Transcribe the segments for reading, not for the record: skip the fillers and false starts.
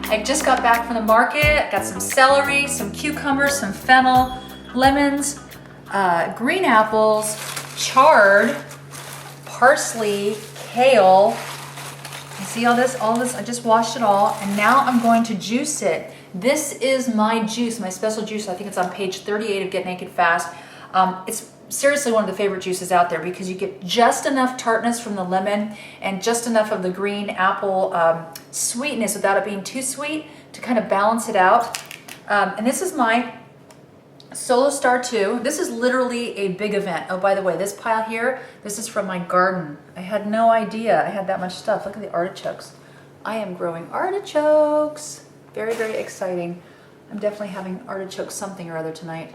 I just got back from the market. Got some celery, some cucumbers, some fennel, lemons, green apples, chard, parsley, kale. You see all this? I just washed it all, and now I'm going to juice it. This is my juice, my special juice. I think it's on page 38 of Get Naked Fast. It's seriously one of the favorite juices out there because you get just enough tartness from the lemon and just enough of the green apple sweetness without it being too sweet to kind of balance it out. And this is my Solo Star 2. This is literally a big event. Oh, by the way, this pile here, this is from my garden. I had no idea I had that much stuff. Look at the artichokes. I am growing artichokes. Very, very exciting. I'm definitely having artichoke something or other tonight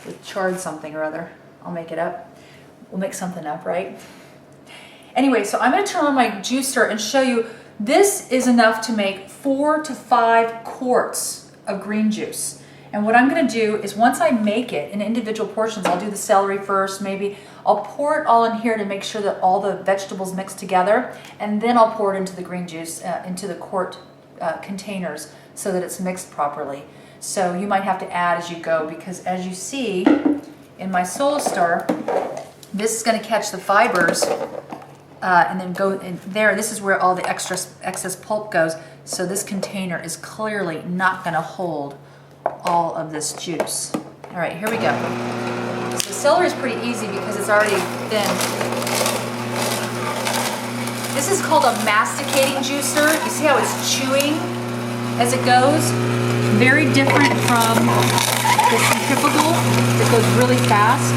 with chard something or other. I'll make it up. We'll make something up, right? Anyway, so I'm going to turn on my juicer and show you this is enough to make 4 to 5 quarts of green juice. And what I'm going to do is once I make it in individual portions, I'll do the celery first, maybe. I'll pour it all in here to make sure that all the vegetables mix together, and then I'll pour it into the green juice, into the quart containers so that it's mixed properly. So you might have to add as you go, because as you see in my Solo Star, this is going to catch the fibers and then go in there. This is where all the excess pulp goes. So this container is clearly not going to hold all of this juice. All right, here we go. So celery is pretty easy because it's already thin. This is called a masticating juicer. You see how it's chewing as it goes? Very different from the centrifugal that goes really fast.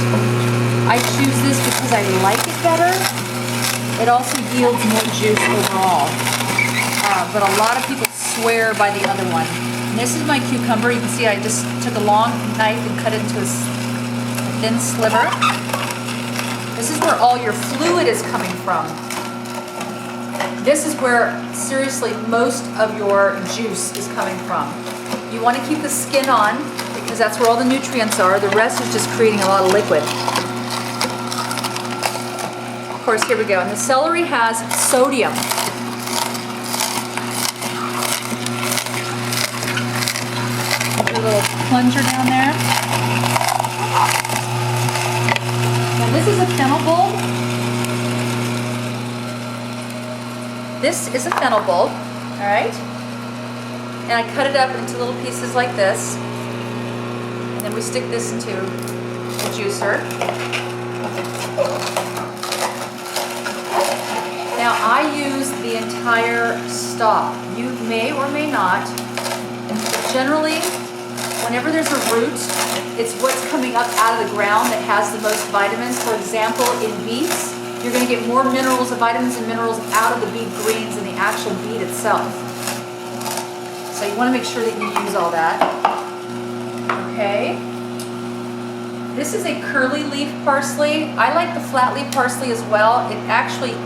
I choose this because I like it better. It also yields more juice overall. But a lot of people swear by the other one. And this is my cucumber. You can see I just took a long knife and cut it into a thin sliver. This is where all your fluid is coming from. This is where, seriously, most of your juice is coming from. You want to keep the skin on because that's where all the nutrients are. The rest is just creating a lot of liquid. Of course, here we go. And the celery has sodium. Put a little plunger down there. Now this is a fennel bulb. This is a fennel bulb, all right? And I cut it up into little pieces like this. And then we stick this into the juicer. Now I use the entire stalk. You may or may not. But generally, whenever there's a root, it's what's coming up out of the ground that has the most vitamins. For example, in beets, you're going to get more minerals, vitamins and minerals out of the beet greens than the actual beet itself. So you want to make sure that you use all that. Okay. This is a curly leaf parsley. I like the flat leaf parsley as well. It actually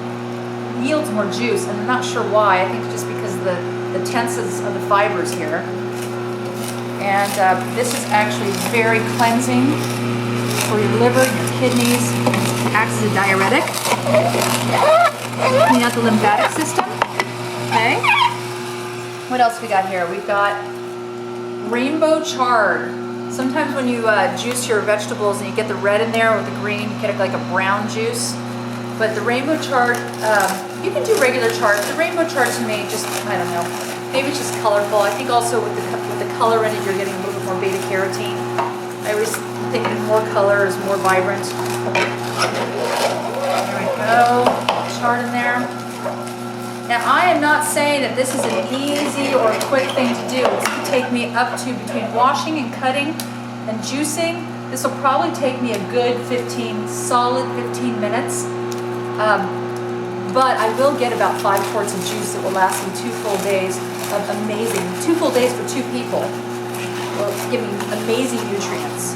yields more juice, and I'm not sure why. I think it's just because of the tenses of the fibers here. And this is actually very cleansing for your liver, your kidneys. It acts as a diuretic. Clean out the lymphatic system. Okay. What else we got here? We've got rainbow chard. Sometimes when you juice your vegetables and you get the red in there with the green, you get like a brown juice. But the rainbow chard, you can do regular chard. The rainbow chard to me, just, I don't know, maybe it's just colorful. I think also with the color in it, you're getting a little bit more beta carotene. I always think that more color is more vibrant. There we go, chard in there. Now I am not saying that this is an easy or a quick thing to do. It's going to take me up to, between washing and cutting and juicing, this will probably take me a good solid 15 minutes. But I will get about 5 quarts of juice that will last me 2 full days of amazing, 2 full days for 2 people. Will give me amazing nutrients.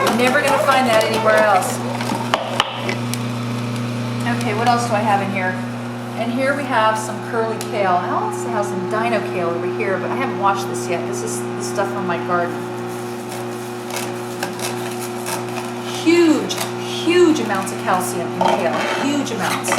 You're never going to find that anywhere else. Okay, what else do I have in here? And here we have some curly kale. I also have some dino kale over here, but I haven't washed this yet. This is the stuff from my garden. Huge amounts of calcium in kale. Huge amounts.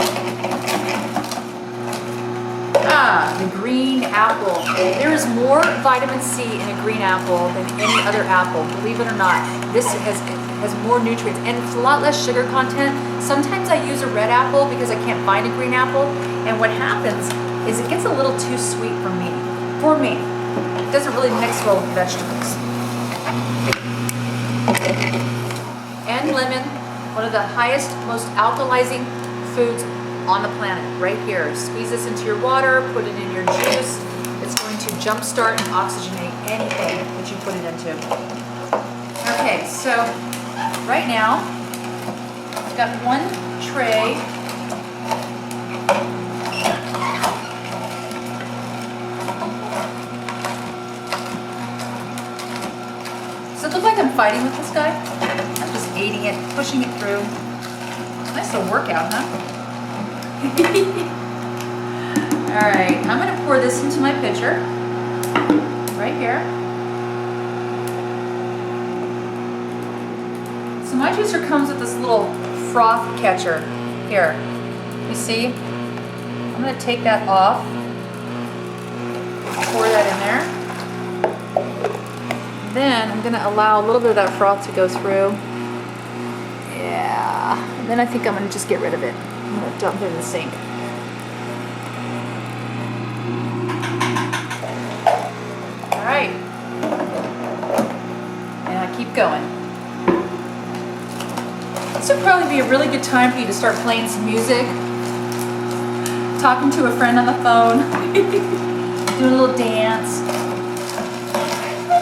the green apple. There is more vitamin C in a green apple than any other apple, believe it or not. This has more nutrients and it's a lot less sugar content. Sometimes I use a red apple because I can't find a green apple, and what happens is it gets a little too sweet for me. It doesn't really mix well with vegetables. And lemon, one of the highest, most alkalizing foods on the planet, right here. Squeeze this into your water, put it in your juice. It's going to jumpstart and oxygenate anything that you put it into. Okay, so right now, I've got one tray. Does it look like I'm fighting with this guy? I'm just aiding it, pushing it through. Nice little workout, huh? All right, I'm going to pour this into my pitcher right here. So my juicer comes with this little froth catcher here. You see? I'm going to take that off, pour that in there. Then I'm going to allow a little bit of that froth to go through. Yeah. And then I think I'm going to just get rid of it. I'm going to dump it in the sink. All right. And I keep going. This would probably be a really good time for you to start playing some music, talking to a friend on the phone, doing a little dance.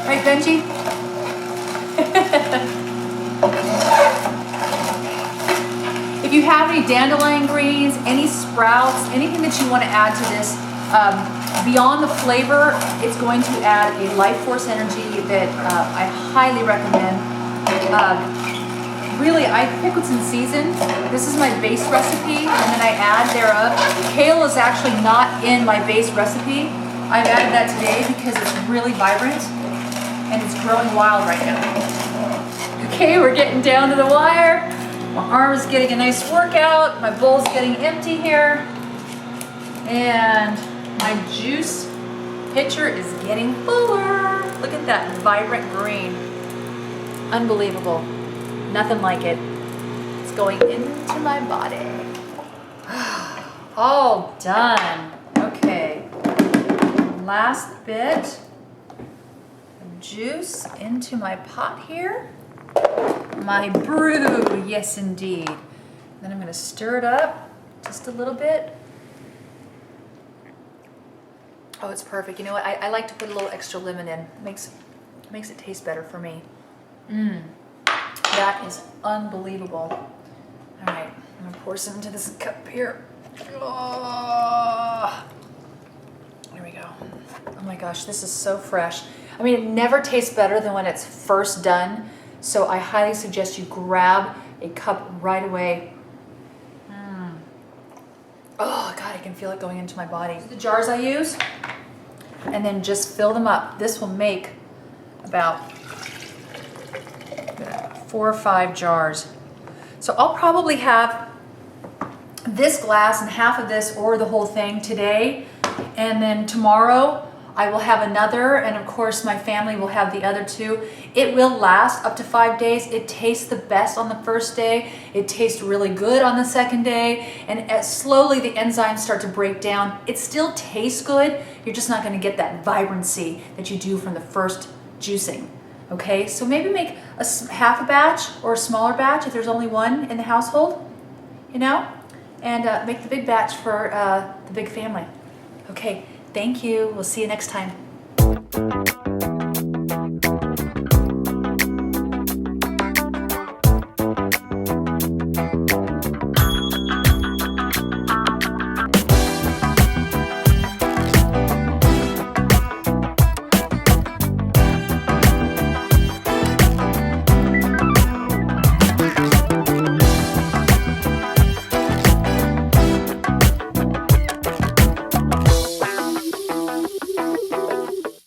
Right, Benji? If you have any dandelion greens, any sprouts, anything that you want to add to this, beyond the flavor, it's going to add a life force energy that I highly recommend. Really, I pick what's in season. This is my base recipe, and then I add thereof. Kale is actually not in my base recipe. I've added that today because it's really vibrant and it's growing wild right now. Okay, we're getting down to the wire. My arm is getting a nice workout. My bowl's getting empty here. And my juice pitcher is getting fuller. Look at that vibrant green. Unbelievable. Nothing like it. It's going into my body. All done. Okay. Last bit of juice into my pot here. My brew, yes indeed. Then I'm going to stir it up just a little bit. Oh, it's perfect. You know what? I like to put a little extra lemon in. Makes it taste better for me. That is unbelievable. All right, I'm going to pour some into this cup here. Oh, there we go. Oh my gosh, this is so fresh. I mean, it never tastes better than when it's first done. So I highly suggest you grab a cup right away. Oh God, I can feel it going into my body. The jars I use, and then just fill them up. This will make about 4 or 5 jars. So I'll probably have this glass and half of this or the whole thing today, and then tomorrow I will have another, and of course my family will have the other 2. It will last up to 5 days. It tastes the best on the first day. It tastes really good on the second day, and as slowly the enzymes start to break down. It still tastes good. You're just not going to get that vibrancy that you do from the first juicing. Okay, so maybe make half a batch or a smaller batch if there's only one in the household, you know, and make the big batch for the big family. Okay. Thank you. We'll see you next time.